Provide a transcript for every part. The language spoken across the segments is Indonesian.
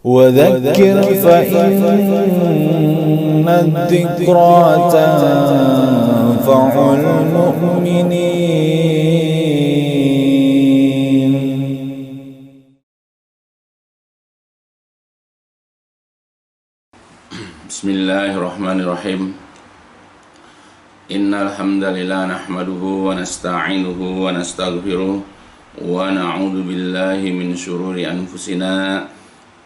وذكر فإن الذكرى تنفع المؤمنين. Bismillahirrahmanirrahim. Innal hamdalillah nahmaduhu wa nasta'inuhu wa nastaghfiruh wa na'udzu billahi min syururi anfusina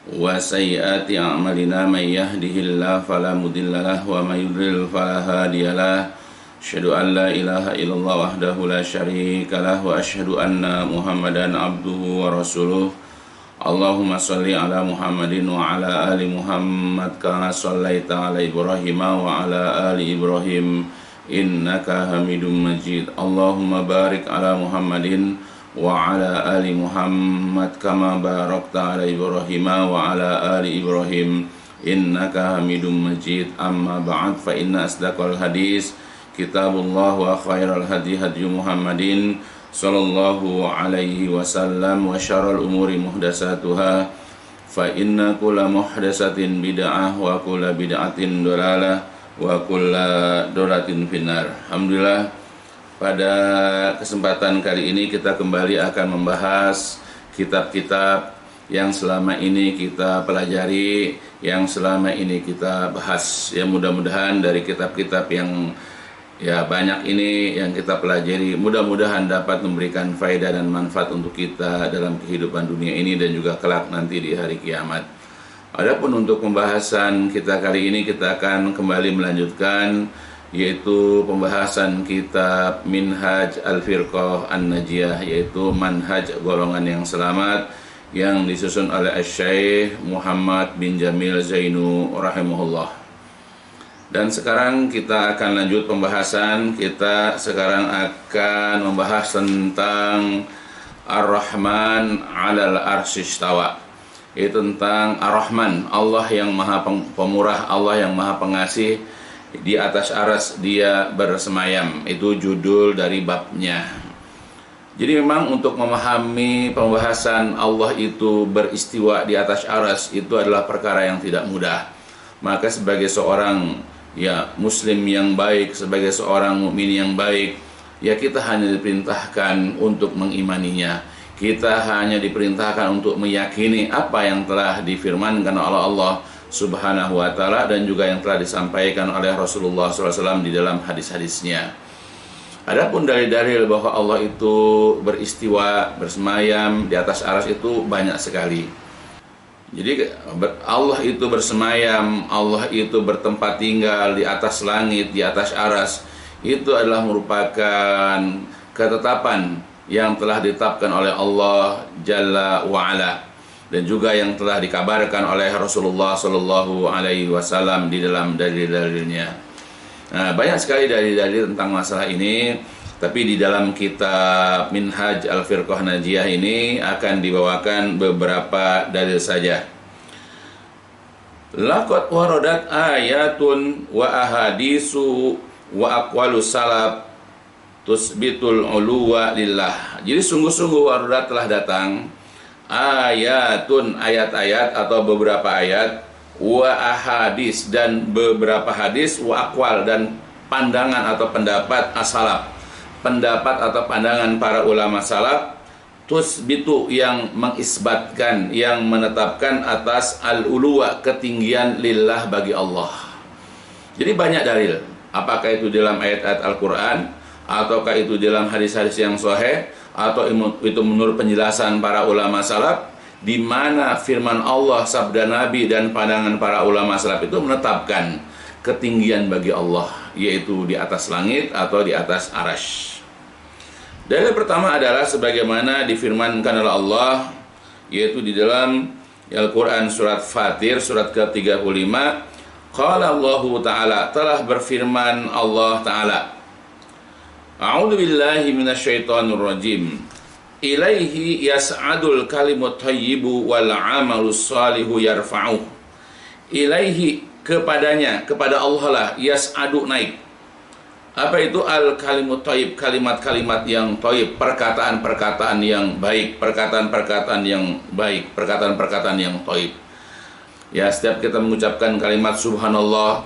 wa sayyiati a'malina may yahdihillahu fala mudhillalah wa may yudhlil fala hadiyalah. Asyhadu an la ilaha illallah wahdahu la syarikalah wa asyhadu anna Muhammadan abduhu wa rasuluh. Allahumma sholli ala Muhammadin wa ala ali Muhammad kama shallaita ala Ibrahim wa ala ali Ibrahim innaka Hamidum Majid. Allahumma barik ala Muhammadin wa ala ali Muhammad kama barakta ala Ibrahim wa ala ali Ibrahim innaka Hamidum Majid. Amma ba'd, fa inna asdaqal hadis kitabullah wa khairal hadi hadi Muhammadin sallallahu alaihi wasallam wa syarrul umuri muhdatsatuha fa inna kulla muhdatsatin bid'ah wa kulla bid'atin dhalalah wa kulla dhalalatin finnar. Alhamdulillah, pada kesempatan kali ini kita kembali akan membahas kitab-kitab yang selama ini kita pelajari, yang selama ini kita bahas. Ya, mudah-mudahan dari kitab-kitab yang banyak ini yang kita pelajari, mudah-mudahan dapat memberikan faedah dan manfaat untuk kita dalam kehidupan dunia ini dan juga kelak nanti di hari kiamat. Adapun untuk pembahasan kita kali ini, kita akan kembali melanjutkan, yaitu pembahasan kitab Minhaj Al-Firqah An-Najiyah, yaitu manhaj golongan yang selamat, yang disusun oleh Asy-Syaikh Muhammad bin Jamil Zainu rahimahullah. Dan sekarang kita akan lanjut pembahasan. Kita sekarang akan membahas tentang Ar-Rahman 'alal arsy istawa, yaitu tentang Ar-Rahman, Allah yang maha pemurah, Allah yang maha pengasih, di atas arsy dia bersemayam. Itu judul dari babnya. Jadi memang untuk memahami pembahasan Allah itu beristiwa di atas arsy itu adalah perkara yang tidak mudah. Maka sebagai seorang muslim yang baik, sebagai seorang mukmin yang baik, kita hanya diperintahkan untuk mengimaninya. Kita hanya diperintahkan untuk meyakini apa yang telah difirmankan oleh Allah Subhanahu wa taala dan juga yang telah disampaikan oleh Rasulullah SAW di dalam hadis-hadisnya. Adapun dalil-dalil bahwa Allah itu beristiwa, bersemayam di atas arsy itu banyak sekali. Jadi Allah itu bersemayam, Allah itu bertempat tinggal di atas langit, di atas arsy, itu adalah merupakan ketetapan yang telah ditetapkan oleh Allah Jalla wa'ala, dan juga yang telah dikabarkan oleh Rasulullah Sallallahu Alaihi Wasallam di dalam dalil-dalilnya. Nah, banyak sekali dalil-dalil tentang masalah ini. Tapi di dalam kitab Minhaj Al-Firqah Najiyah ini akan dibawakan beberapa dalil saja. Laqad waradat ayatun wa ahadisu wa aqwalus salaf tusbitul uluwa lillah. Jadi sungguh-sungguh waradat telah datang ayatun, ayat-ayat atau beberapa ayat, wa ahadis dan beberapa hadis, wa aqwal dan pandangan atau pendapat as-salaf, pendapat atau pandangan para ulama salaf, tusbitu yang mengisbatkan, yang menetapkan atas al-uluwa, ketinggian lillah bagi Allah. Jadi banyak dalil, apakah itu dalam ayat-ayat Al-Quran, ataukah itu dalam hadis-hadis yang sahih, atau itu menurut penjelasan para ulama salaf, di mana firman Allah, sabda Nabi dan pandangan para ulama salaf itu menetapkan ketinggian bagi Allah, yaitu di atas langit atau di atas arsy. Dalil pertama adalah sebagaimana difirmankan oleh Allah, yaitu di dalam Al-Quran surat Fatir surat ke-35. Qala Allah Ta'ala, telah berfirman Allah Ta'ala, A'udzu billahi minasyaitonir rajim. Ilaihi yas'adul kalimut thayyibu wal 'amalus shalihu yarfa'uh. Ilaihi, kepadanya, kepada Allah lah, yas'adu, naik. Apa itu al-kalimut thayyib? Kalimat-kalimat yang thayyib, perkataan-perkataan yang baik, perkataan-perkataan yang baik, perkataan-perkataan yang thayyib. Ya, setiap kita mengucapkan kalimat subhanallah,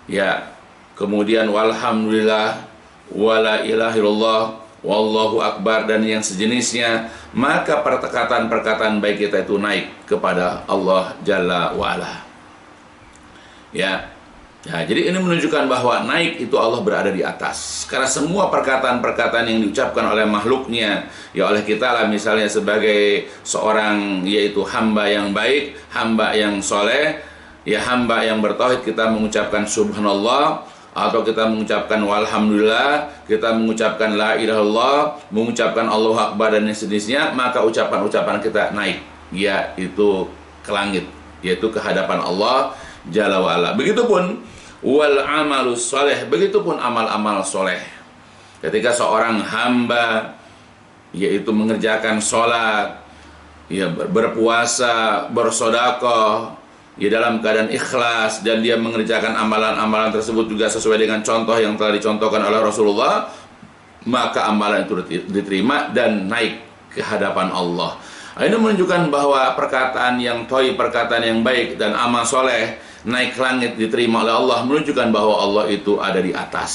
ya, kemudian walhamdulillah, wala ilaha illallah, wallahu akbar dan yang sejenisnya, maka perkataan-perkataan baik kita itu naik kepada Allah Jalla wa'ala. Ya. Ya, jadi ini menunjukkan bahwa naik itu Allah berada di atas. Karena semua perkataan-perkataan yang diucapkan oleh makhluknya, ya oleh kita lah misalnya sebagai seorang yaitu hamba yang baik, hamba yang soleh, ya hamba yang bertauhid, kita mengucapkan subhanallah, atau kita mengucapkan walhamdulillah, kita mengucapkan la ilaha illallah, mengucapkan Allahu akbar dan sejenisnya, maka ucapan-ucapan kita naik, yaitu ke langit, yaitu ke hadapan Allah Jalla wa'ala. Begitupun wal amalus soleh, begitupun amal-amal soleh. Ketika seorang hamba yaitu mengerjakan sholat, ya berpuasa, bersedekah, ya dalam keadaan ikhlas, dan dia mengerjakan amalan-amalan tersebut juga sesuai dengan contoh yang telah dicontohkan oleh Rasulullah, maka amalan itu diterima dan naik ke hadapan Allah. Ini menunjukkan bahwa perkataan yang thayyib, perkataan yang baik dan amal soleh naik ke langit diterima oleh Allah, menunjukkan bahwa Allah itu ada di atas.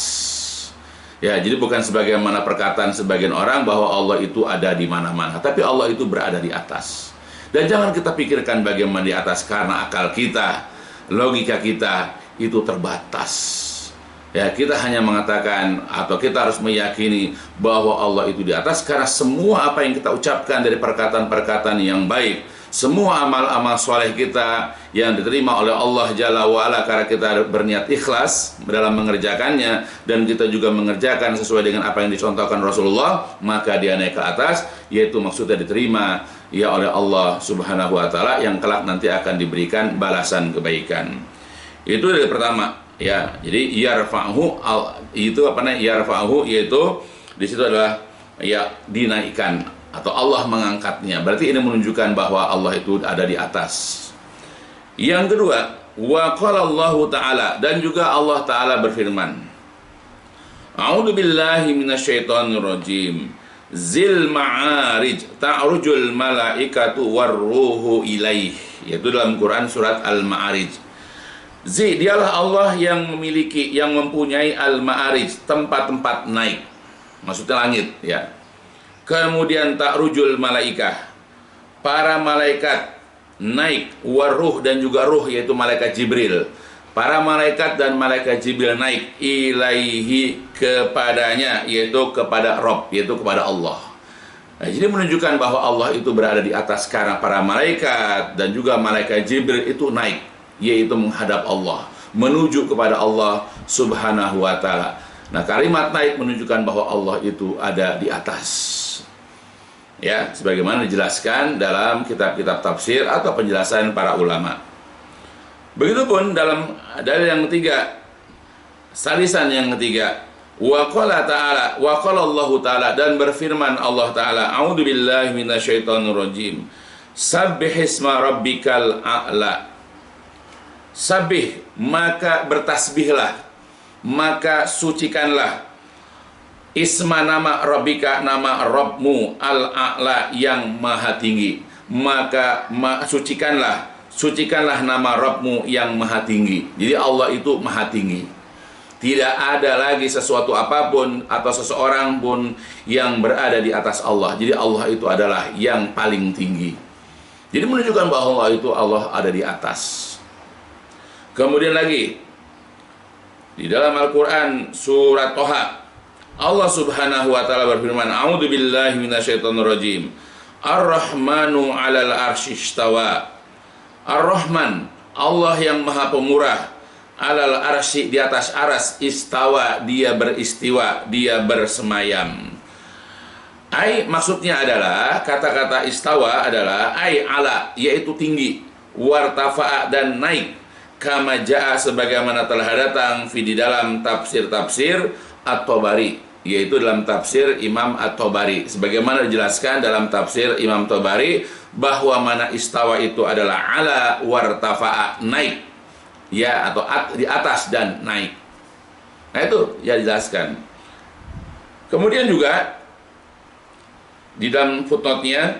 Ya, jadi bukan sebagaimana perkataan sebagian orang bahwa Allah itu ada di mana-mana, tapi Allah itu berada di atas. Dan jangan kita pikirkan bagaimana di atas karena akal kita, logika kita itu terbatas. Ya, kita hanya mengatakan atau kita harus meyakini bahwa Allah itu di atas karena semua apa yang kita ucapkan dari perkataan-perkataan yang baik, semua amal-amal soleh kita yang diterima oleh Allah Jalla wa'ala karena kita berniat ikhlas dalam mengerjakannya, dan kita juga mengerjakan sesuai dengan apa yang dicontohkan Rasulullah, maka dia naik ke atas, yaitu maksudnya diterima ya oleh Allah Subhanahu wa ta'ala, yang kelak nanti akan diberikan balasan kebaikan. Itu dari pertama, ya. Jadi yarfa'hu itu apa namanya? Yarfa'hu yaitu di situ adalah ya dinaikkan atau Allah mengangkatnya. Berarti ini menunjukkan bahwa Allah itu ada di atas. Yang kedua, wa qala Allah Ta'ala, dan juga Allah Ta'ala berfirman, A'udzu billahi minasyaitonir rajim. Zil ma'arij ta'rujul malaikatu warruhu ilaih. Yaitu dalam Quran surat Al-Ma'arij. Dialah Allah yang memiliki, yang mempunyai Al-Ma'arij, tempat-tempat naik. Maksudnya langit, ya. Kemudian ta'rujul malaikah, para malaikat naik, waruh dan juga ruh yaitu malaikat Jibril. Para malaikat dan malaikat Jibril naik ilaihi kepadanya, yaitu kepada Rabb, yaitu kepada Allah. Nah, jadi menunjukkan bahwa Allah itu berada di atas karena para malaikat dan juga malaikat Jibril itu naik, yaitu menghadap Allah, menuju kepada Allah Subhanahu wa ta'ala. Nah, kalimat naik menunjukkan bahwa Allah itu ada di atas. Ya, sebagaimana dijelaskan dalam kitab-kitab tafsir atau penjelasan para ulama. Begitupun dalam dalil yang ketiga, salisan yang ketiga, wa qala ta'ala, wa qala Allah ta'ala, dan berfirman Allah ta'ala, a'udzu billahi minasyaitonir rajim. Sabbihisma rabbikal a'la. Sabih, maka bertasbihlah, maka sucikanlah, isma nama Rabbika, nama Rabbmu, al-a'la yang maha tinggi, maka sucikanlah nama Rabbmu yang maha tinggi. Jadi Allah itu maha tinggi. Tidak ada lagi sesuatu apapun atau seseorang pun yang berada di atas Allah. Jadi Allah itu adalah yang paling tinggi. Jadi menunjukkan bahwa Allah ada di atas. Kemudian lagi di dalam Al-Quran surat Toha, Allah Subhanahu wa ta'ala berfirman, A'udzu billahi minasyaitonir rajim. Ar-Rahmanu 'alal arsy istawa. Ar-Rahman, Allah yang Maha Pemurah, 'alal arsy, di atas aras, istawa, dia beristiwa, dia bersemayam. Maksudnya adalah kata-kata istawa adalah ala, yaitu tinggi, wartafa'a, dan naik, kama ja'a, sebagaimana telah datang di dalam tafsir-tafsir At-Tabari, yaitu dalam tafsir Imam At-Tabari, sebagaimana dijelaskan dalam tafsir Imam Tabari bahwa mana istawa itu adalah ala wartafa'a, naik, ya, atau di atas dan naik. Nah itu ya dijelaskan. Kemudian juga di dalam footnote-nya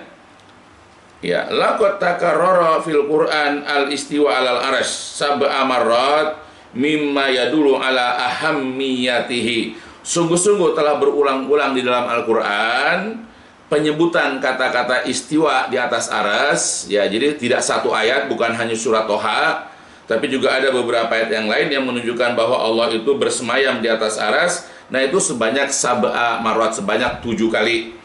Ya, laqad takarrara fil Qur'an al-istiwa 'alal arsy sab'a marrat mimma yadullu ala ahammiyatihi. Sungguh-sungguh telah berulang-ulang di dalam Al-Qur'an penyebutan kata-kata istiwa di atas arsy. Ya, jadi tidak satu ayat, bukan hanya surat Toha, tapi juga ada beberapa ayat yang lain yang menunjukkan bahwa Allah itu bersemayam di atas arsy. Nah, itu sebanyak sab'a marrat, sebanyak 7 kali.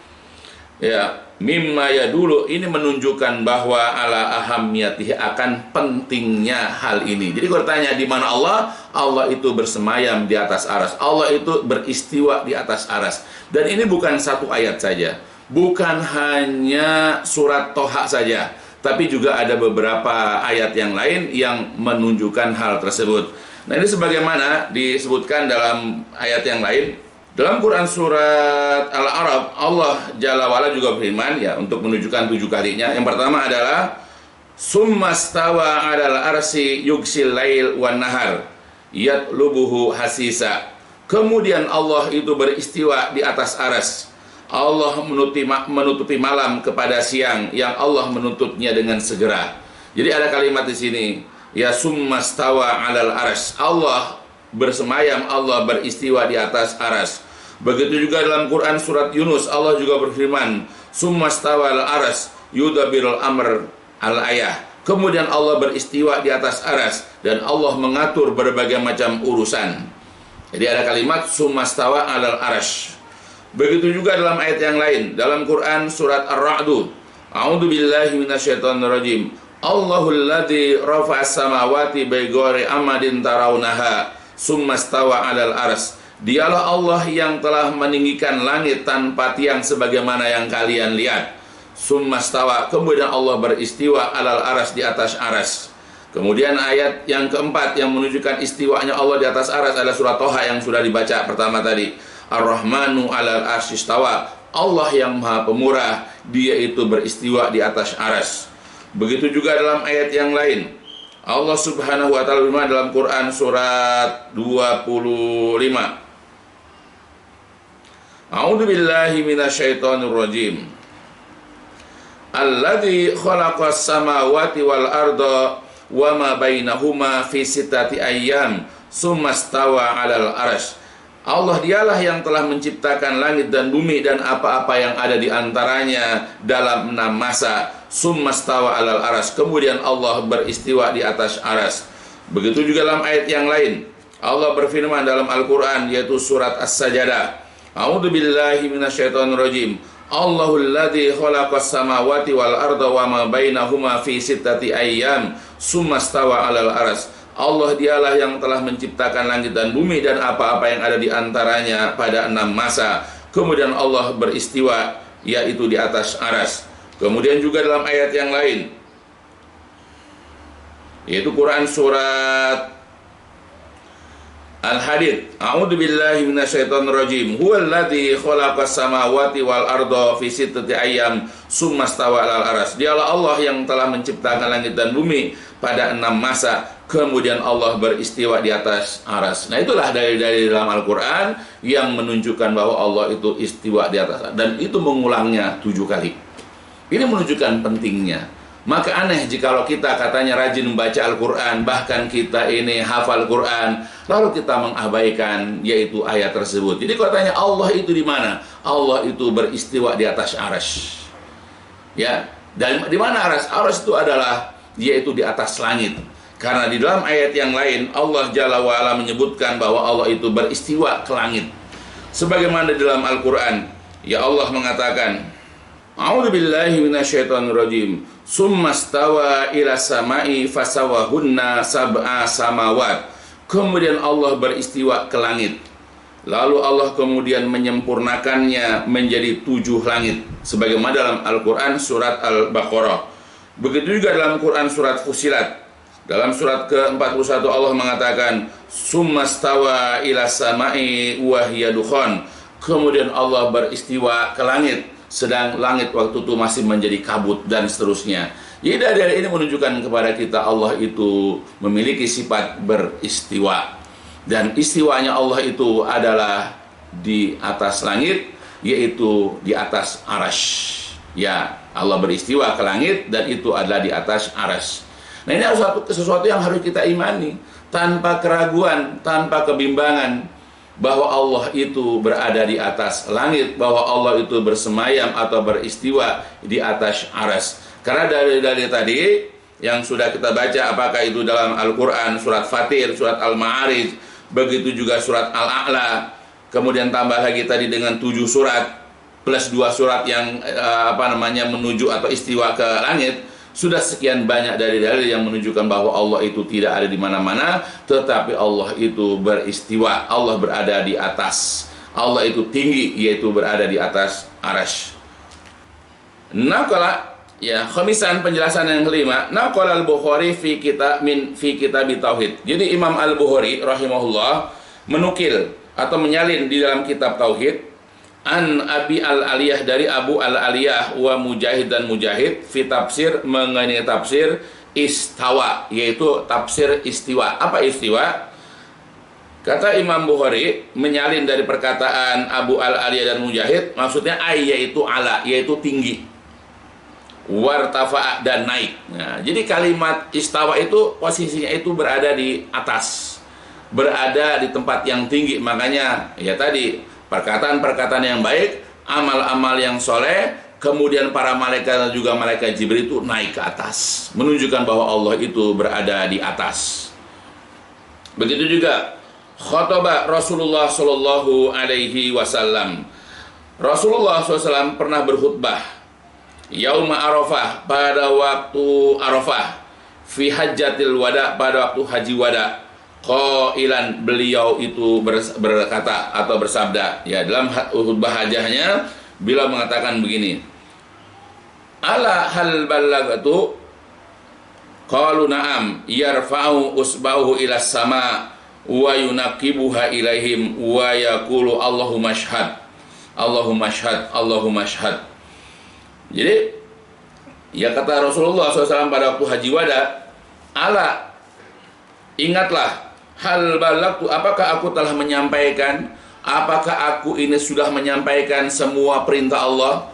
Ya, mimma ya dulu ini menunjukkan bahwa ala ahamiyatihi, akan pentingnya hal ini. Jadi kalau tanya di mana Allah, Allah itu bersemayam di atas arsy. Allah itu beristiwa di atas arsy. Dan ini bukan satu ayat saja, bukan hanya surat Toha saja, tapi juga ada beberapa ayat yang lain yang menunjukkan hal tersebut. Nah, ini sebagaimana disebutkan dalam ayat yang lain. Dalam Quran surat Al-A'raf, Allah Jalla wa'ala juga berfirman, ya, untuk menunjukkan 7 kalinya. Yang pertama adalah summa stawa 'alal arsy yugsil lail wan nahar yatlubuhu hasisa. Kemudian Allah itu beristiwa di atas arsy. Allah menutupi malam kepada siang, yang Allah menuntutnya dengan segera. Jadi ada kalimat di sini, ya, summa stawa 'alal arsy. Allah bersemayam, Allah beristiwa di atas arsy. Begitu juga dalam Quran surat Yunus, Allah juga berfirman, summa stawa 'alal arsy yudabbirul amr al-ayah. Kemudian Allah beristiwa di atas arsy dan Allah mengatur berbagai macam urusan. Jadi ada kalimat summa stawa 'alal arsy. Begitu juga dalam ayat yang lain, dalam Quran surat Ar-Ra'd, a'udzu billahi minasyaitonir rajim. Allahul ladzi rafa'as samawati bighairi amadin tarawunaha summa stawa 'alal arsy. Dialah Allah yang telah meninggikan langit tanpa tiang sebagaimana yang kalian lihat. Summa stawa, kemudian Allah beristiwa 'alal arsy, di atas arsy. Kemudian ayat yang keempat yang menunjukkan istiwanya Allah di atas arsy adalah surat Toha yang sudah dibaca pertama tadi. Ar-Rahmanu 'alal arsy istawa. Allah yang Maha Pemurah, Dia itu beristiwa di atas arsy. Begitu juga dalam ayat yang lain, Allah Subhanahu wa taala berfirman dalam Quran surat 25. A'udzu billahi minasyaitonir rajim. Alladzi khalaqas samawati wal arda wa ma bainahuma fi sittati ayyam tsumma stawa 'alal arsy. Allah dialah yang telah menciptakan langit dan bumi dan apa-apa yang ada di antaranya dalam 6 masa. Tsumma stawa 'alal arsy. Kemudian Allah beristiwa di atas arsy. Begitu juga dalam ayat yang lain, Allah berfirman dalam Al-Qur'an, yaitu surat As-Sajdah. A'udzu billahi minasyaitonir rajim. Allahul ladzi khalaqas samawati wal arda wa ma bainahuma fi sittati ayyam tsumma stawa 'alal arsy. Allah dialah yang telah menciptakan langit dan bumi dan apa-apa yang ada di antaranya pada 6 masa. Kemudian Allah beristiwa, yaitu di atas arsy. Kemudian juga dalam ayat yang lain, yaitu Quran surat Al-Hadid. A'udzu billahi minasyaitonir rajim. Huwal ladzi khalaqas samawati wal arda fi sittati ayyam tsumma stawa 'alal arsy. Dialah Allah yang telah menciptakan langit dan bumi pada 6 masa. Kemudian Allah beristiwa di atas arsy. Nah, itulah dalil-dalil dalam Al-Qur'an yang menunjukkan bahwa Allah itu istiwa di atas arsy, dan itu mengulangnya 7 kali. Ini menunjukkan pentingnya. Maka aneh jikalau kita katanya rajin membaca Al-Quran, bahkan kita ini hafal Quran, lalu kita mengabaikan yaitu ayat tersebut. Jadi kalau tanya Allah itu di mana? Allah itu beristiwa di atas arsy. Ya, dan di mana arsy? Arsy itu adalah yaitu di atas langit. Karena di dalam ayat yang lain Allah Jalla wa'ala menyebutkan bahwa Allah itu beristiwa ke langit. Sebagaimana di dalam Al-Quran, ya Allah mengatakan, A'udzu billahi minasyaitonir rajim. Summa stawa ila samai fasawahunna sab'a samawat. Kemudian Allah beristiwa ke langit. Lalu Allah kemudian menyempurnakannya menjadi 7 langit. Sebagaimana dalam Al-Quran surat Al-Baqarah. Begitu juga dalam Quran surat Fussilat. Dalam surat ke-41 Allah mengatakan, Summa stawa ila samai wa hiya dukhan. Kemudian Allah beristiwa ke langit, sedang langit waktu itu masih menjadi kabut, dan seterusnya. Jadi dari ini menunjukkan kepada kita Allah itu memiliki sifat beristiwa. Dan istiwanya Allah itu adalah di atas langit, yaitu di atas arsy. Ya. Allah beristiwa ke langit dan itu adalah di atas arsy. Nah, ini harus sesuatu yang harus kita imani tanpa keraguan, tanpa kebimbangan, bahwa Allah itu berada di atas langit, bahwa Allah itu bersemayam atau beristiwa di atas arsy. Karena dari tadi yang sudah kita baca, apakah itu dalam Al-Quran, surat Fatir, surat Al-Ma'arij, begitu juga surat Al-A'la, kemudian tambah lagi tadi dengan 7 surat plus 2 surat yang menuju atau istiwa ke langit. Sudah sekian banyak dari dalil yang menunjukkan bahwa Allah itu tidak ada di mana-mana, tetapi Allah itu beristiwa, Allah berada di atas, Allah itu tinggi, yaitu berada di atas arsy. Naqala, ya, khamisan, penjelasan yang kelima, naqala al-Bukhari fi kitab tauhid. Jadi Imam Al-Bukhari rahimahullah menukil atau menyalin di dalam kitab tauhid an Abi Al-Aliyah, dari Abu Al-Aliyah wa Mujahid dan Mujahid, fi tafsir, mengenai tafsir istawa, yaitu tafsir istiwa. Apa istiwa? Kata Imam Bukhari menyalin dari perkataan Abu Al-Aliyah dan Mujahid, maksudnya yaitu ala, yaitu tinggi, wartafa, dan naik. Nah, jadi kalimat istawa itu posisinya itu berada di atas, berada di tempat yang tinggi. Makanya ya tadi perkataan-perkataan yang baik, amal-amal yang soleh, kemudian para malaikat dan juga malaikat Jibril itu naik ke atas, menunjukkan bahwa Allah itu berada di atas. Begitu juga khotbah Rasulullah Shallallahu Alaihi Wasallam. Rasulullah SAW pernah berkhutbah Yauma Arafah, pada waktu Arafah, fi hajjatil wada, pada waktu haji wada. Qailan, beliau itu berkata atau bersabda, ya, dalam khutbah hajahnya beliau mengatakan begini, ala hal ballagtu, qalu na'am, yarfa'u usbahu ila sama wa yunaqibuha ilaihim wa yaqulu Allahumma syhad, Allahumma syhad, Allahumma syhad. Jadi ya, kata Rasulullah SAW pada waktu haji wada, ala, ingatlah, hal balagtu, apakah aku telah menyampaikan, apakah aku ini sudah menyampaikan semua perintah Allah?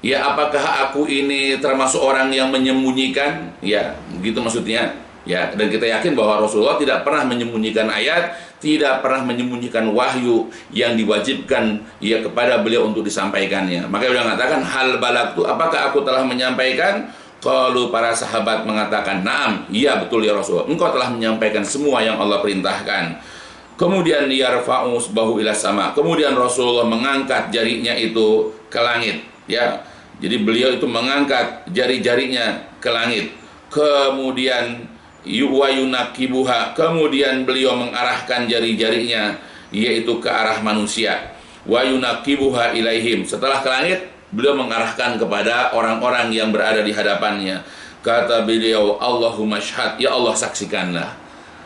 Ya, apakah aku ini termasuk orang yang menyembunyikan? Ya, gitu maksudnya. Ya, dan kita yakin bahwa Rasulullah tidak pernah menyembunyikan ayat, tidak pernah menyembunyikan wahyu yang diwajibkan ya kepada beliau untuk disampaikannya. Maka beliau mengatakan hal balagtu, apakah aku telah menyampaikan? Kalau para sahabat mengatakan, na'am, iya betul ya Rasul, engkau telah menyampaikan semua yang Allah perintahkan. Kemudian yarfa'u usbahu ila sama, kemudian Rasulullah mengangkat jarinya itu ke langit, ya. Jadi beliau itu mengangkat jari-jarinya ke langit. Kemudian yunakibuha, kemudian beliau mengarahkan jari-jarinya yaitu ke arah manusia. Wa yunakibuha ilaihim, setelah ke langit beliau mengarahkan kepada orang-orang yang berada di hadapannya. Kata beliau, Allahumma syhad, ya Allah saksikanlah.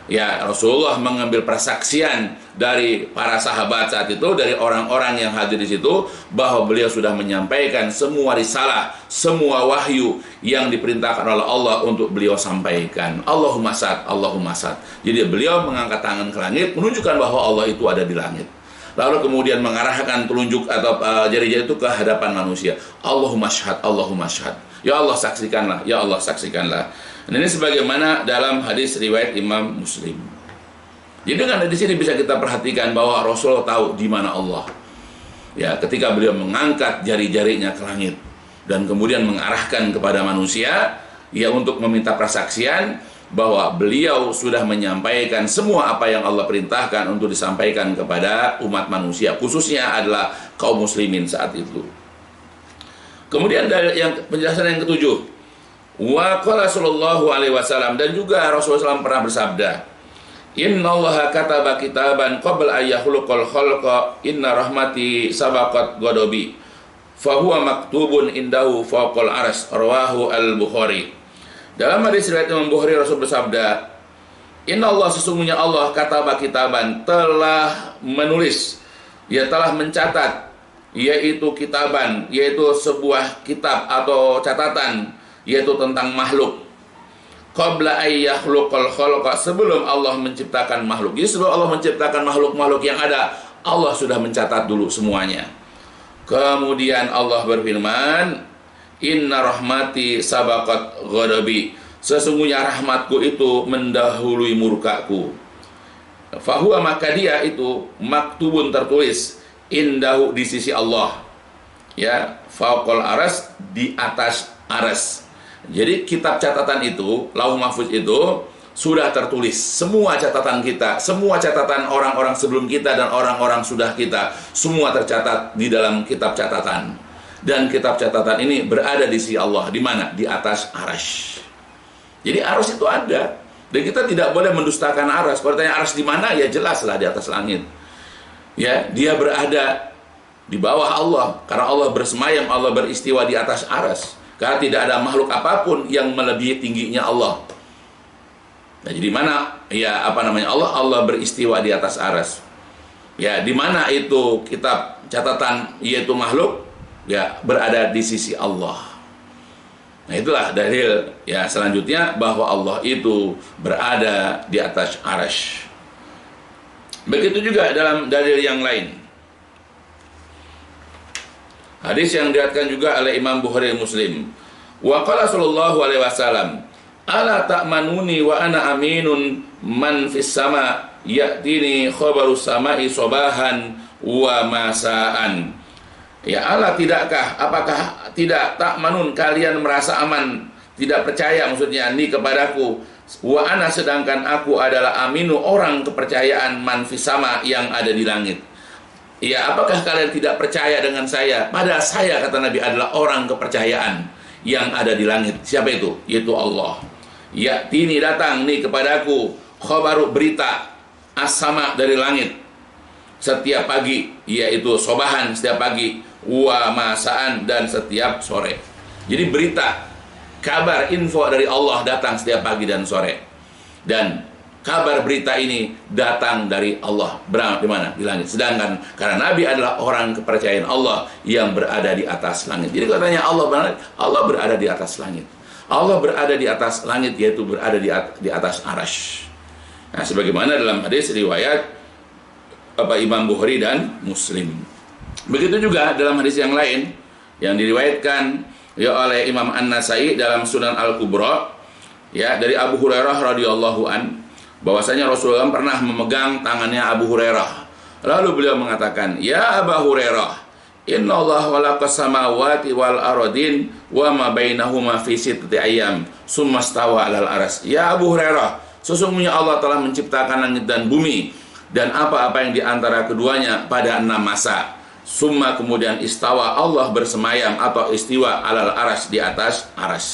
Ya, Rasulullah mengambil persaksian dari para sahabat saat itu, dari orang-orang yang hadir di situ, bahwa beliau sudah menyampaikan semua risalah, semua wahyu yang diperintahkan oleh Allah untuk beliau sampaikan. Allahumma syhad, Allahumma syhad. Jadi beliau mengangkat tangan ke langit, menunjukkan bahwa Allah itu ada di langit. Lalu kemudian mengarahkan telunjuk atau jari-jari itu ke hadapan manusia. Allahumma syhad, Allahumma syhad. Ya Allah saksikanlah, ya Allah saksikanlah. Dan ini sebagaimana dalam hadis riwayat Imam Muslim. Jadi kan di sini bisa kita perhatikan bahwa Rasulullah tahu di mana Allah. Ya, ketika beliau mengangkat jari-jarinya ke langit dan kemudian mengarahkan kepada manusia, ya, untuk meminta persaksian bahwa beliau sudah menyampaikan semua apa yang Allah perintahkan untuk disampaikan kepada umat manusia, khususnya adalah kaum muslimin saat itu. Kemudian dari yang penjelasan yang ketujuh, wa qala sallallahu alaihi wasallam, dan juga Rasulullah SAW pernah bersabda, innallaha kataba kitaban qabla ayyahluqal khalqa, inna rahmati sabaqat ghadabi, fahuwa maktubun indahu fawqal arsy, rawahu al-Bukhari. Dalam hadis riwayat Imam Bukhari, Rasul bersabda, Inna Allah, sesungguhnya Allah, kataba kitaban, telah menulis, ya, telah mencatat, yaitu kitaban, yaitu sebuah kitab atau catatan, yaitu tentang makhluk. Qabla ayyakhluqal khalqa, sebelum Allah menciptakan makhluk. Jadi sebelum Allah menciptakan makhluk-makhluk yang ada, Allah sudah mencatat dulu semuanya. Kemudian Allah berfirman, Inna rahmati sabaqat ghadabi. Sesungguhnya rahmatku itu mendahului murkaku. Fahuwa, maka dia itu maktubun, tertulis, indahu, di sisi Allah, ya, fauqal aras, di atas aras. Jadi kitab catatan itu, lauh mahfuz itu sudah tertulis semua catatan kita, semua catatan orang-orang sebelum kita dan orang-orang sudah kita, semua tercatat di dalam kitab catatan. Dan kitab catatan ini berada di sisi Allah, di mana? Di atas aras. Jadi aras itu ada. Dan kita tidak boleh mendustakan aras. Kalau tanya aras di mana, ya jelaslah di atas langit. Ya, dia berada di bawah Allah. Karena Allah bersemayam, Allah beristiwa di atas aras. Karena tidak ada makhluk apapun yang melebihi tingginya Allah. Nah, jadi mana? Ya, Allah beristiwa di atas aras. Ya, di mana itu kitab catatan yaitu makhluk? Ya, berada di sisi Allah. Nah, itulah dalil ya selanjutnya bahwa Allah itu berada di atas arsy. Begitu juga dalam dalil yang lain. Hadis yang diriwayatkan juga oleh Imam Bukhari Muslim. Wa qala sallallahu alaihi wasallam, "Ala ta'manuni wa ana aminun man fis sama ya'tini khabarus sama'i sabahan wa masaan." Ya Allah, tidakkah, apakah tidak ta'manun, kalian merasa aman, tidak percaya maksudnya ni kepadaku, wa ana, sedangkan aku adalah aminu, orang kepercayaan, man fis sama, yang ada di langit. Ya, apakah kalian tidak percaya dengan saya? Padahal saya, kata Nabi, adalah orang kepercayaan yang ada di langit. Siapa itu? Yaitu Allah. Ya, tini, datang nih kepadaku, khabaru, berita, as-sama, dari langit, setiap pagi, yaitu sobahan, setiap pagi, wa masaan, dan setiap sore. Jadi berita, kabar, info dari Allah datang setiap pagi dan sore. Dan kabar berita ini datang dari Allah. Berada di mana? Di langit. Sedangkan karena Nabi adalah orang kepercayaan Allah yang berada di atas langit. Jadi katanya Allah berada di atas langit. Allah berada di atas langit, yaitu berada di atas arsy. Nah, sebagaimana dalam hadis riwayat Imam Bukhari dan Muslim. Begitu juga dalam hadis yang lain yang diriwayatkan ya oleh Imam An-Nasai dalam Sunan Al-Kubra, ya, dari Abu Hurairah radhiyallahu an, bahwasanya Rasulullah pernah memegang tangannya Abu Hurairah. Lalu beliau mengatakan, "Ya Abu Hurairah, innallaha khalaqas samawati wal ardin wa ma bainahuma fi sittati ayyam, tsumma stawa 'alal arsy." Ya Abu Hurairah, sesungguhnya Allah telah menciptakan langit dan bumi dan apa-apa yang di antara keduanya pada 6 masa. Summa, kemudian istawa, Allah bersemayam atau istiwa, alal aras, di atas aras.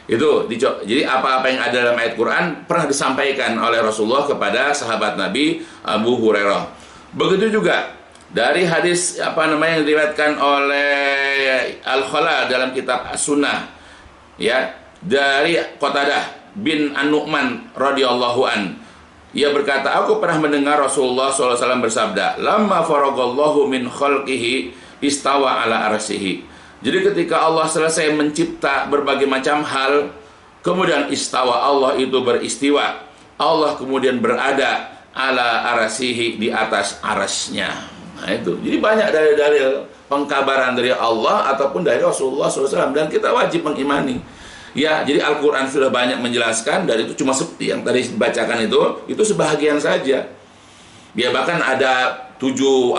Itu jadi apa-apa yang ada dalam ayat Quran pernah disampaikan oleh Rasulullah kepada sahabat Nabi Abu Hurairah. Begitu juga dari hadis yang diriwayatkan oleh Al-Khala dalam kitab As-Sunnah, ya, dari Qatadah bin An-Nu'man radhiyallahu an. Ia berkata, aku pernah mendengar Rasulullah SAW bersabda, "Lamma faragallahu min khalqihi istawa ala arsihi." Jadi ketika Allah selesai mencipta berbagai macam hal, kemudian istawa, Allah itu beristiwa. Allah kemudian berada ala arsihi, di atas arasnya. Nah itu. Jadi banyak dalil-dalil pengkabaran dari Allah ataupun dari Rasulullah SAW, dan kita wajib mengimani. Ya, jadi Al-Quran sudah banyak menjelaskan, dan itu cuma seperti yang tadi dibacakan itu sebahagian saja. Ya, bahkan ada 7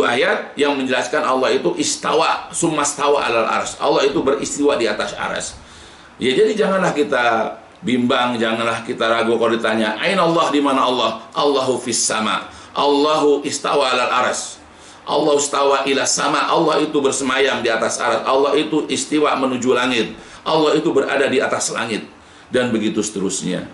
ayat yang menjelaskan Allah itu istawa, summastawa alal arsy. Allah itu beristiwa di atas arsy. Ya, jadi janganlah kita bimbang, janganlah kita ragu kalau ditanya, "Aina Allah?" Di mana Allah? Allahu fis sama. Allahu istawa alal arsy. Allah istawa ila sama, Allah itu bersemayam di atas arsy. Allah itu istiwa menuju langit. Allah itu berada di atas langit, dan begitu seterusnya.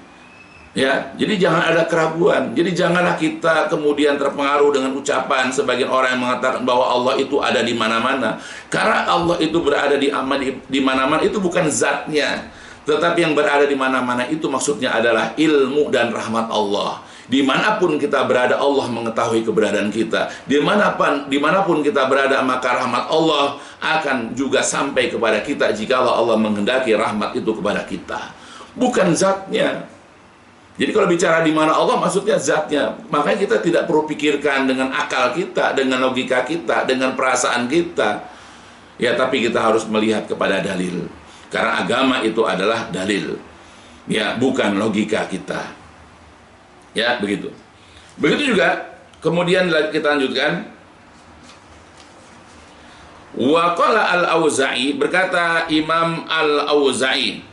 Ya, jadi jangan ada keraguan. Jadi janganlah kita kemudian terpengaruh dengan ucapan sebagian orang yang mengatakan bahwa Allah itu ada di mana-mana. Karena Allah itu berada di mana-mana itu bukan zatnya, tetapi yang berada di mana-mana itu maksudnya adalah ilmu dan rahmat Allah. Dimanapun kita berada, Allah mengetahui keberadaan kita. Dimanapun kita berada, maka rahmat Allah akan juga sampai kepada kita jika Allah menghendaki rahmat itu kepada kita, bukan zatnya. Jadi kalau bicara di mana Allah, maksudnya zatnya. Makanya kita tidak perlu pikirkan dengan akal kita, dengan logika kita, dengan perasaan kita. Ya, tapi kita harus melihat kepada dalil. Karena agama itu adalah dalil. Ya, bukan logika kita. Ya, begitu. Begitu juga, kemudian kita lanjutkan. Wa qala al-Auza'i, berkata Imam al-Auza'i,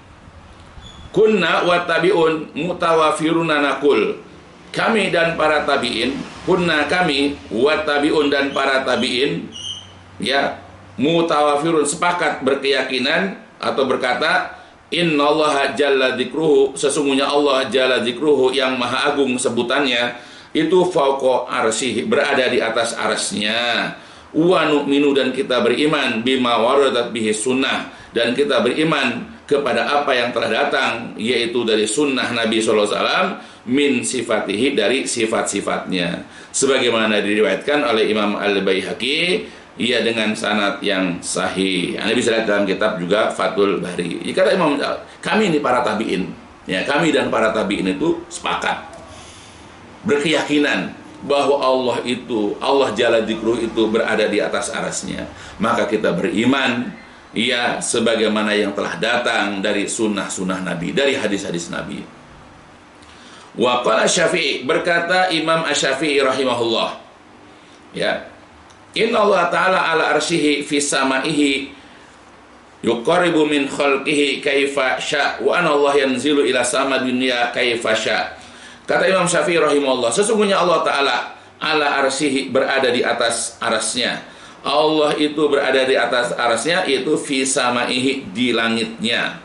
kunna wa tabi'un mutawafiruna naqul. Kami dan para tabi'in, kunna kami wa tabi'un dan para tabi'in, ya, mutawafirun sepakat berkeyakinan atau berkata, innallaha jalla dzikruhu, sesungguhnya Allah jalla dzikruhu yang maha agung sebutannya itu fauqa arsy, berada di atas arsy-Nya. Wa nu'minu, dan kita beriman bima waradat bihi sunnah, dan kita beriman kepada apa yang telah datang yaitu dari sunnah Nabi sallallahu alaihi wasallam min sifatihi, dari sifat-sifatnya, sebagaimana diriwayatkan oleh Imam Al-Baihaqi, ia dengan sanad yang sahih. Anda bisa lihat dalam kitab juga Fathul Bari. Kata Imam, kami ini para tabi'in, ya, kami dan para tabi'in itu sepakat berkeyakinan bahwa Allah Jalla Dzikruh itu berada di atas arasnya. Maka kita beriman, ya, sebagaimana yang telah datang dari sunnah-sunnah Nabi, dari hadis-hadis Nabi. Wa qala Syafi'i, berkata Imam Asy-Syafi'i rahimahullah, ya, inna Allah ta'ala ala arsyihi fi samaihi yuqaribu min khalqihi kaifa sya' wa anna Allah yanzilu ila sama dunya kaifa sya'. Kata Imam Syafi'i rahimahullah, sesungguhnya Allah Ta'ala ala arsyihi, berada di atas arasnya. Allah itu berada di atas arasnya, yaitu fi samaihi, di langitnya.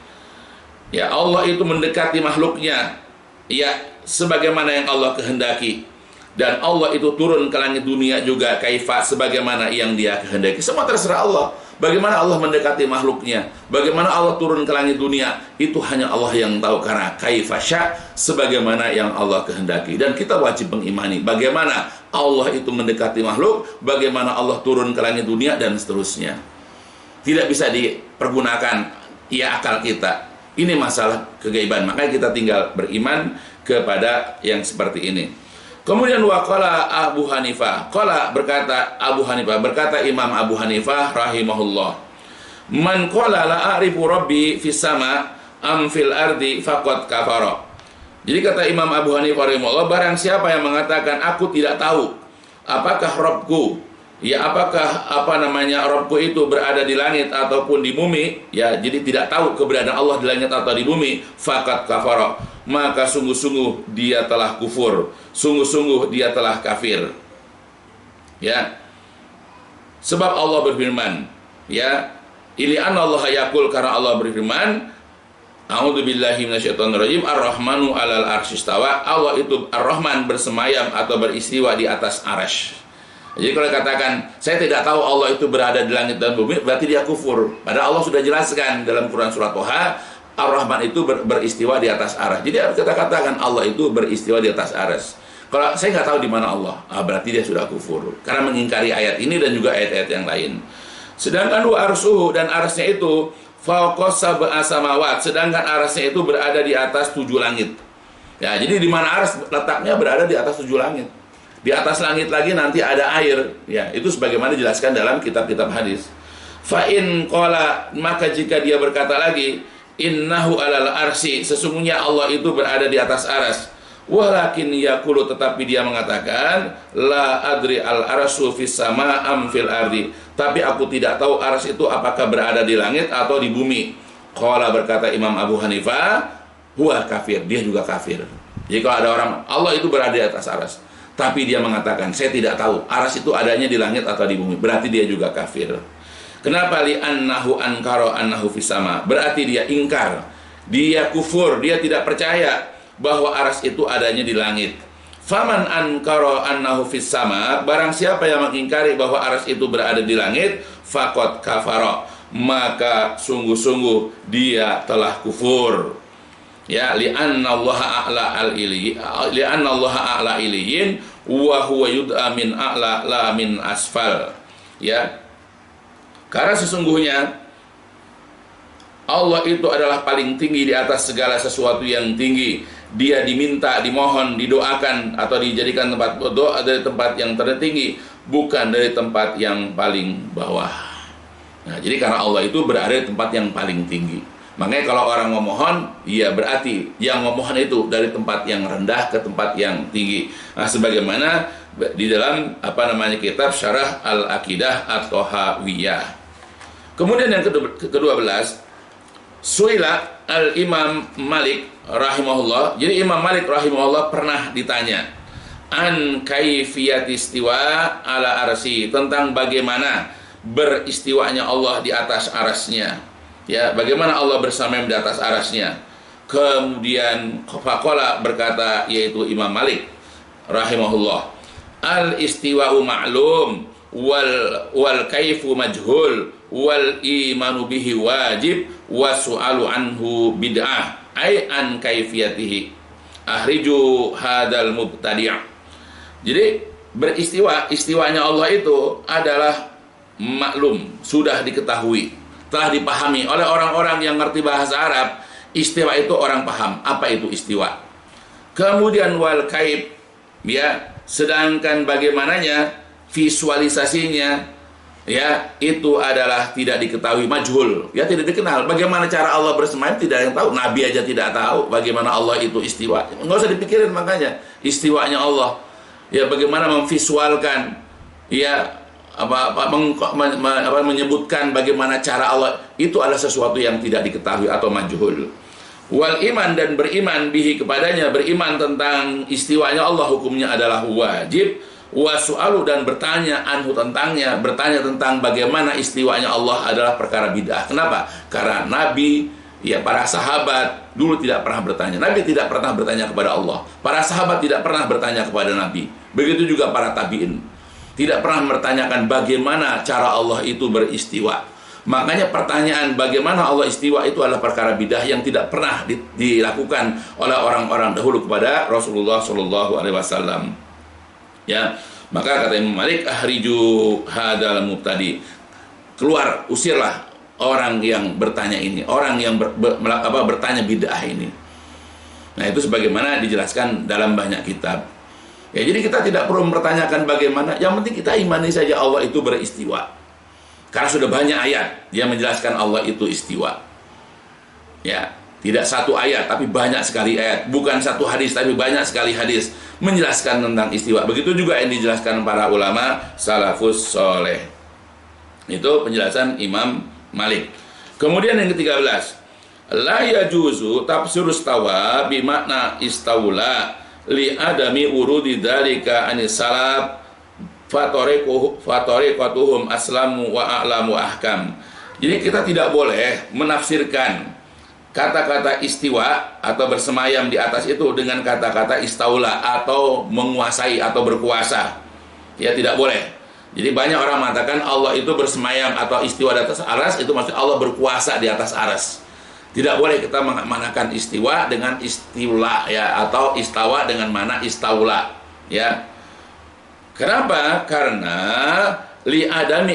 Ya, Allah itu mendekati makhluknya, ya, sebagaimana yang Allah kehendaki. Dan Allah itu turun ke langit dunia juga kaifa, sebagaimana yang Dia kehendaki. Semua terserah Allah. Bagaimana Allah mendekati makhluknya, bagaimana Allah turun ke langit dunia, itu hanya Allah yang tahu, karena kaifa sya', sebagaimana yang Allah kehendaki. Dan kita wajib mengimani bagaimana Allah itu mendekati makhluk, bagaimana Allah turun ke langit dunia, dan seterusnya. Tidak bisa dipergunakan ya akal kita. Ini masalah kegaiban. Makanya kita tinggal beriman kepada yang seperti ini. Kemudian waqala Abu Hanifah, qala, berkata Abu Hanifah, berkata Imam Abu Hanifah rahimahullah, man qala la a'rifu rabbi fis sama am fil ardi faqad kafara. Jadi kata Imam Abu Hanifah rahimahullah, barang siapa yang mengatakan aku tidak tahu apakah Rabbku, ya, apakah Rabbku itu berada di langit ataupun di bumi, ya, jadi tidak tahu keberadaan Allah di langit atau di bumi, faqad kafara, maka sungguh-sungguh dia telah kufur, sungguh-sungguh dia telah kafir. Ya, sebab Allah berfirman, ya, ili anna Allah yaqul, karena Allah berfirman, a'udzubillahi minasyaitonirrajim, ar-rahmanu 'alal arsy istawa, Allah itu ar-Rahman, bersemayam atau beristiwa di atas arasy. Jadi kalau katakan saya tidak tahu Allah itu berada di langit dan bumi, berarti dia kufur. Padahal Allah sudah jelaskan dalam Quran surat Thaha, Ar-Rahman itu beristiwa di atas arsy. Jadi harus kita katakan Allah itu beristiwa di atas arsy. Kalau saya nggak tahu di mana Allah, berarti dia sudah kufur, karena mengingkari ayat ini dan juga ayat-ayat yang lain. Sedangkan wa arsuhu, dan arsy-Nya itu fawqa sab'a samawat, sedangkan arsy-Nya itu berada di atas 7 langit. Ya, jadi di mana arsy letaknya, berada di atas 7 langit. Di atas langit lagi nanti ada air, ya, itu sebagaimana dijelaskan dalam kitab-kitab hadis. Fa in qala, maka jika dia berkata lagi, innahu alal arsy, sesungguhnya Allah itu berada di atas arsy, walakin yaqulu, tetapi dia mengatakan, la adri al arsyu fis sama am fil ardi, tapi aku tidak tahu arsy itu apakah berada di langit atau di bumi. Qala, berkata Imam Abu Hanifah, huwa kafir, dia juga kafir. Jadi kalau ada orang Allah itu berada di atas arsy, tapi dia mengatakan saya tidak tahu arsy itu adanya di langit atau di bumi, berarti dia juga kafir. Kenapa? Li annahu ankara annahu fis sama, berarti dia ingkar, dia kufur, dia tidak percaya bahwa arsy itu adanya di langit. Faman ankara annahu fis sama, barang siapa yang mengingkari bahwa arsy itu berada di langit, faqad kafara, maka sungguh-sungguh dia telah kufur. Ya, li'anna Allah a'la al-iliyyin, li'anna Allah a'la iliyyin wa huwa yud'a min a'la la min asfal. Ya, karena sesungguhnya Allah itu adalah paling tinggi di atas segala sesuatu yang tinggi. Dia diminta, dimohon, didoakan atau dijadikan tempat doa dari tempat yang tertinggi, bukan dari tempat yang paling bawah. Nah, jadi karena Allah itu berada di tempat yang paling tinggi. Makanya kalau orang memohon, ya berarti yang memohon itu dari tempat yang rendah ke tempat yang tinggi. Nah, sebagaimana di dalam kitab Syarah Al-Aqidah At-Thahawiyah. Kemudian yang ke-12, Suila Al-Imam Malik rahimahullah. Jadi Imam Malik rahimahullah pernah ditanya an kaifiyati istiwa ala arsy, tentang bagaimana beristiwanya Allah di atas arasnya. Ya, bagaimana Allah bersamam di atas arasnya. Kemudian faqala berkata, yaitu Imam Malik rahimahullah, al istiwa'u ma'lum wal kaifu majhul wal imanu bihi wajib wa su'alu anhu bid'ah ay an kaifiyatihi ahriju hadal mubtadi'. Jadi istiwanya Allah itu adalah maklum, sudah diketahui, telah dipahami oleh orang-orang yang ngerti bahasa Arab. Istiwa itu orang paham apa itu istiwa. Kemudian wal kaif, ya, sedangkan bagaimananya visualisasinya, ya, itu adalah tidak diketahui, majhul, ya, tidak dikenal. Bagaimana cara Allah bersemayam tidak ada yang tahu. Nabi aja tidak tahu bagaimana Allah itu istiwa. Nggak usah dipikirin makanya istiwanya Allah. Ya, bagaimana memvisualkan, ya, menyebutkan bagaimana cara Allah, itu adalah sesuatu yang tidak diketahui atau majhul. Wal iman, dan beriman bihi kepadanya, beriman tentang istiwanya Allah, hukumnya adalah wajib. Wa su'alu, dan bertanya anhu tentangnya, bertanya tentang bagaimana istiwanya Allah adalah perkara bid'ah. Kenapa? Karena Nabi, ya, para sahabat dulu tidak pernah bertanya. Nabi tidak pernah bertanya kepada Allah. Para sahabat tidak pernah bertanya kepada Nabi. Begitu juga para tabi'in tidak pernah mempertanyakan bagaimana cara Allah itu beristiwa. Makanya pertanyaan bagaimana Allah istiwa itu adalah perkara bidah yang tidak pernah dilakukan oleh orang-orang dahulu kepada Rasulullah SAW. Ya, maka kata Imam Malik, ahriju hadal mubtadi, keluar, usirlah orang yang bertanya ini, orang yang bertanya bid'ah ini. Nah, itu sebagaimana dijelaskan dalam banyak kitab. Ya, jadi kita tidak perlu mempertanyakan bagaimana, yang penting kita imani saja Allah itu beristiwa. Karena sudah banyak ayat yang menjelaskan Allah itu istiwa. Ya, tidak satu ayat tapi banyak sekali ayat, bukan satu hadis tapi banyak sekali hadis menjelaskan tentang istiwa. Begitu juga yang dijelaskan para ulama salafus soleh. Itu penjelasan Imam Malik. Kemudian yang ke-13, la yajuzu tafsirus istawa bimakna istaula li adami urudi dzalika anis salaf fatoriqatuhum aslamu wa a'lamu ahkam. Jadi kita tidak boleh menafsirkan kata-kata istiwa atau bersemayam di atas itu dengan kata-kata istaula atau menguasai atau berkuasa. Ya, tidak boleh. Jadi banyak orang mengatakan Allah itu bersemayam atau istiwa di atas aras, itu maksudnya Allah berkuasa di atas aras. Tidak boleh kita mengamanahkan istiwa dengan istiula, ya, atau istawa dengan mana istaula, ya. Kenapa? Karena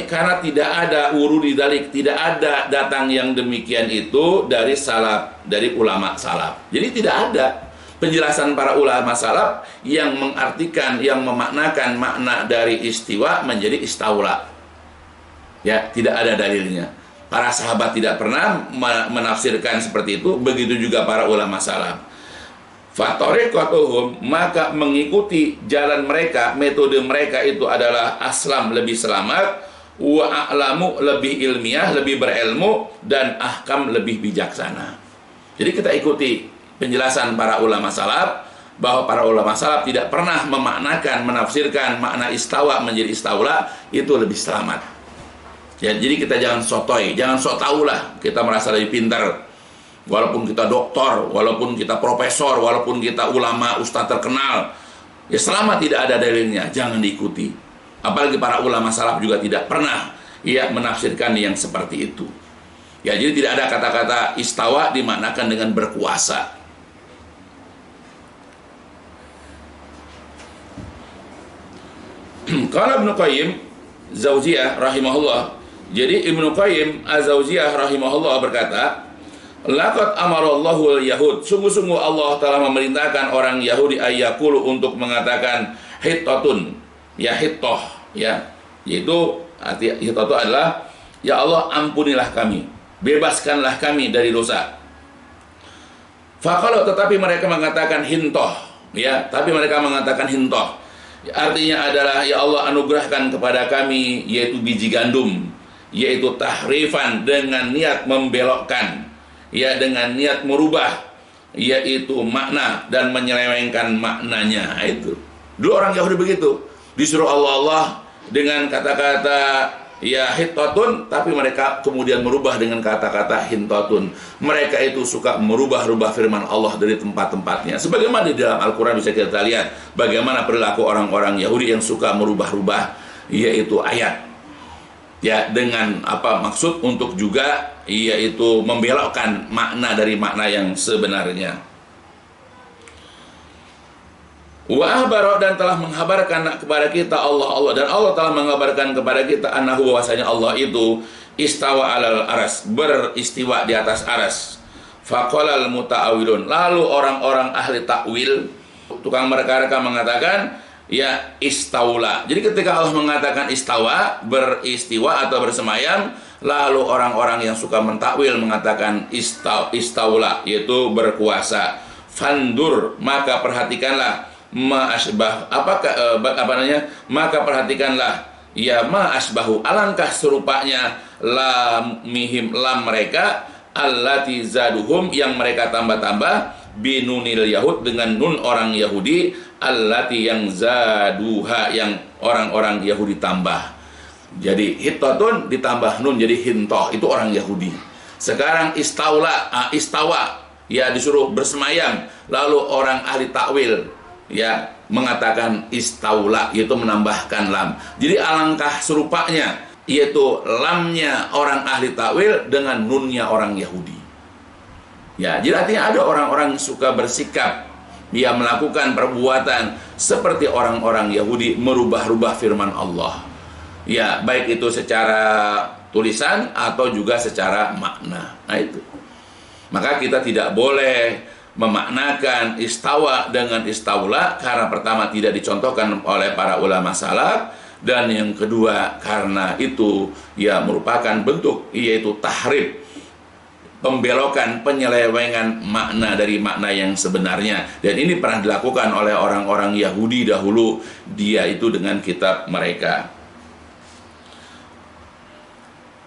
karena tidak ada urudi dalik, tidak ada datang yang demikian itu dari salaf, dari ulama salaf. Jadi tidak ada penjelasan para ulama salaf yang mengartikan, yang memaknakan makna dari istiwa menjadi istaula. Ya, tidak ada dalilnya. Para sahabat tidak pernah menafsirkan seperti itu, begitu juga para ulama salaf. Fatoriqatuhum, maka mengikuti jalan mereka, metode mereka itu adalah aslam, lebih selamat, wa a'lamu, lebih ilmiah, lebih berilmu, dan ahkam, lebih bijaksana. Jadi kita ikuti penjelasan para ulama salaf, bahwa para ulama salaf tidak pernah memaknakan, menafsirkan makna istawa menjadi istaula, itu lebih selamat. Ya, jadi kita jangan sotoy, jangan sok tahu lah, kita merasa lebih pintar. Walaupun kita doktor, walaupun kita profesor, walaupun kita ulama, ustaz terkenal, ya selama tidak ada dalilnya, jangan diikuti. Apalagi para ulama salaf juga tidak pernah, ya, menafsirkan yang seperti itu. Ya, jadi tidak ada kata-kata istawa dimaknakan dengan berkuasa. Kalau Ibnu Qayyim Zauziyah rahimahullah, jadi Ibnu Qayyim Az-Zauziyah rahimahullah berkata, laqad amarallahu al-yahud, sungguh-sungguh Allah telah memerintahkan orang Yahudi ayyakulu, untuk mengatakan hittatun, ya, hittoh, ya, yaitu arti hittoh itu adalah Ya Allah, ampunilah kami, bebaskanlah kami dari dosa. Faqalu, tetapi mereka mengatakan hintoh, ya, tapi mereka mengatakan hintoh. Artinya adalah, ya Allah, anugerahkan kepada kami yaitu biji gandum, yaitu tahrifan, dengan niat membelokkan, ya, dengan niat merubah, yaitu makna dan menyelewengkan maknanya. Itu dulu orang Yahudi begitu, disuruh Allah dengan kata-kata ya hittatun, tapi mereka kemudian merubah dengan kata-kata hintatun. Mereka itu suka merubah-rubah firman Allah dari tempat-tempatnya. Sebagaimana di dalam Al-Quran bisa kita lihat bagaimana perilaku orang-orang Yahudi yang suka merubah-rubah yaitu ayat, ya, dengan apa maksud untuk juga yaitu membelokkan makna dari makna yang sebenarnya. Wa ahbara, dan telah menghabarkan kepada kita Allah dan Allah telah mengabarkan kepada kita annahu, bahwasanya Allah itu istawa alal aras, beristiwa di atas aras. Faqalal muta'awilun, lalu orang-orang ahli takwil, tukang mereka-reka mengatakan ya istaula. Jadi ketika Allah mengatakan istawa, beristiwa atau bersemayam, lalu orang-orang yang suka mentakwil mengatakan istaula, yaitu berkuasa. Fandur, maka perhatikanlah, maka perhatikanlah, ya, ma asbahu, alangkah serupanya lam mihim, lam mereka, allati zaduhum, yang mereka tambah-tambah, binunil yahud, dengan nun orang Yahudi, allati, yang zaduha, yang orang-orang Yahudi tambah. Jadi hittatun ditambah nun jadi hintoh, itu orang Yahudi. Sekarang istawa, ya, disuruh bersemayam, lalu orang ahli takwil, ya, mengatakan istaula, yaitu menambahkan lam. Jadi alangkah serupanya, yaitu lamnya orang ahli takwil dengan nunnya orang Yahudi. Ya, jadi artinya ada orang-orang yang suka bersikap, dia melakukan perbuatan seperti orang-orang Yahudi, merubah-rubah firman Allah. Ya, baik itu secara tulisan atau juga secara makna. Nah itu. Maka kita tidak boleh memaknakan istawa dengan istaula, karena pertama tidak dicontohkan oleh para ulama salaf, dan yang kedua karena itu ya merupakan bentuk yaitu tahrif, pembelokan, penyelewengan makna dari makna yang sebenarnya. Dan ini pernah dilakukan oleh orang-orang Yahudi dahulu, dia itu dengan kitab mereka.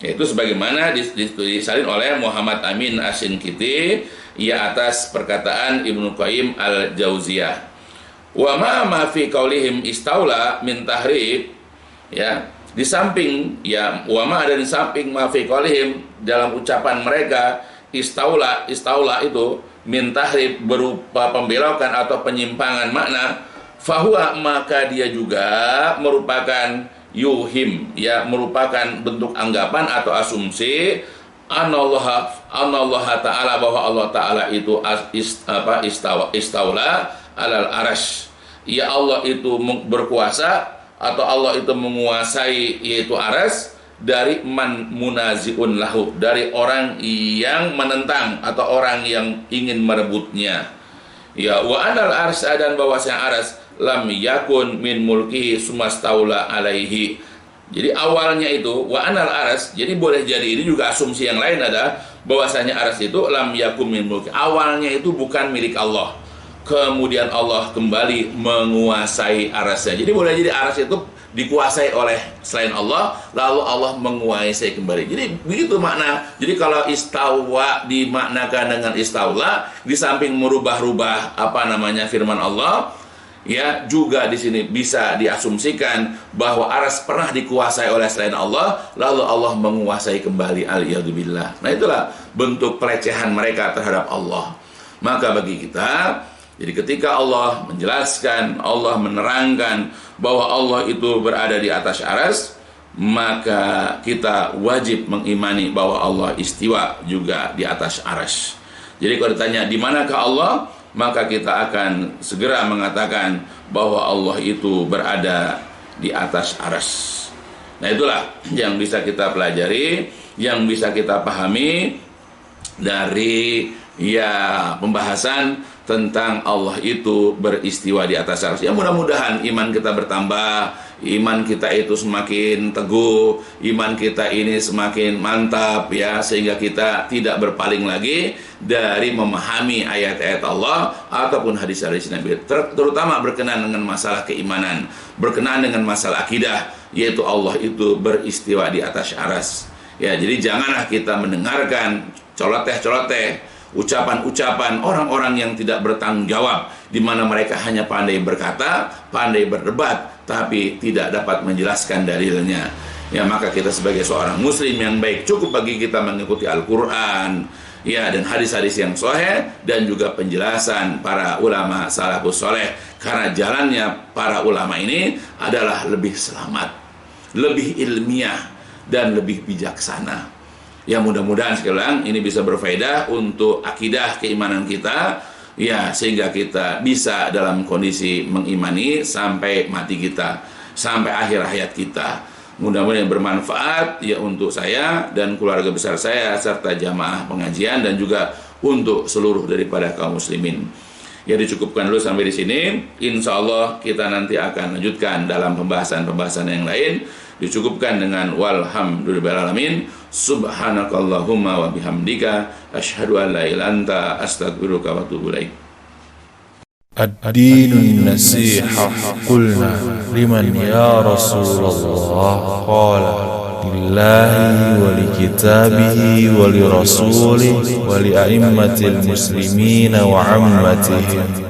Yaitu sebagaimana disalin oleh Muhammad Amin Asy-Syinkiti, ia atas perkataan Ibnu Qayyim Al-Jauziyah. Wa ma fi qaulihim istaula min tahrif, ya, di samping, ya, wa ma, ada di samping ma fi qaulihim, dalam ucapan mereka istaula itu min tahrif, berupa pembelokan atau penyimpangan makna, fahuwa, maka dia juga merupakan yuhim, ya, merupakan bentuk anggapan atau asumsi anallah ta'ala, bahwa Allah ta'ala itu istaula alal arash, ya, Allah itu berkuasa atau Allah itu menguasai yaitu aras, dari man munaziun lahu, dari orang yang menentang atau orang yang ingin merebutnya. Ya, wa anal arsy, dan bahwasanya aras lam yakun min mulkihi sumastaula alaihi. Jadi awalnya itu wa anal aras, jadi boleh jadi ini juga asumsi yang lain ada bahwasanya aras itu lam yakun min mulki, awalnya itu bukan milik Allah, kemudian Allah kembali menguasai arasnya. Jadi boleh jadi aras itu dikuasai oleh selain Allah, lalu Allah menguasai kembali. Jadi begitu makna. Jadi kalau istawa dimaknakan dengan istaula, di samping merubah-rubah firman Allah, ya, juga di sini bisa diasumsikan bahwa aras pernah dikuasai oleh selain Allah, lalu Allah menguasai kembali, al-iyadzubillah. Nah itulah bentuk pelecehan mereka terhadap Allah. Maka bagi kita, jadi ketika Allah menjelaskan, Allah menerangkan bahwa Allah itu berada di atas aras, maka kita wajib mengimani bahwa Allah istiwa juga di atas aras. Jadi kalau ditanya di manakah Allah, maka kita akan segera mengatakan bahwa Allah itu berada di atas aras. Nah itulah yang bisa kita pelajari, yang bisa kita pahami dari, ya, pembahasan tentang Allah itu beristiwa di atas arsy. Ya mudah-mudahan iman kita bertambah, iman kita itu semakin teguh, iman kita ini semakin mantap ya, sehingga kita tidak berpaling lagi dari memahami ayat-ayat Allah ataupun hadis-hadis Nabi, terutama berkenaan dengan masalah keimanan, berkenaan dengan masalah akidah, yaitu Allah itu beristiwa di atas arsy. Ya, jadi janganlah kita mendengarkan coloteh-coloteh, ucapan-ucapan orang-orang yang tidak bertanggung jawab, di mana mereka hanya pandai berkata, pandai berdebat, tapi tidak dapat menjelaskan dalilnya. Ya, maka kita sebagai seorang muslim yang baik, cukup bagi kita mengikuti Al-Quran ya, dan hadis-hadis yang sahih, dan juga penjelasan para ulama salafus soleh, karena jalannya para ulama ini adalah lebih selamat, lebih ilmiah, dan lebih bijaksana. Ya, mudah-mudahan sekali lagi ini bisa berfaedah untuk akidah keimanan kita ya, sehingga kita bisa dalam kondisi mengimani sampai mati kita, sampai akhir hayat kita. Mudah-mudahan bermanfaat ya untuk saya dan keluarga besar saya serta jamaah pengajian, dan juga untuk seluruh daripada kaum muslimin. Ya, dicukupkan dulu sampai di sini. Insya Allah kita nanti akan lanjutkan dalam pembahasan-pembahasan yang lain. Dicukupkan dengan walhamdulillahirrahmanirrahim. Subhanakallahumma wa bihamdika asyhadu an la ilaha illa anta astaghfiruka wa atubu ilaik. الدين النصيحة قلنا لمن يا رسول الله قال لله ولكتابه ولرسوله ولأئمة المسلمين وعمتهم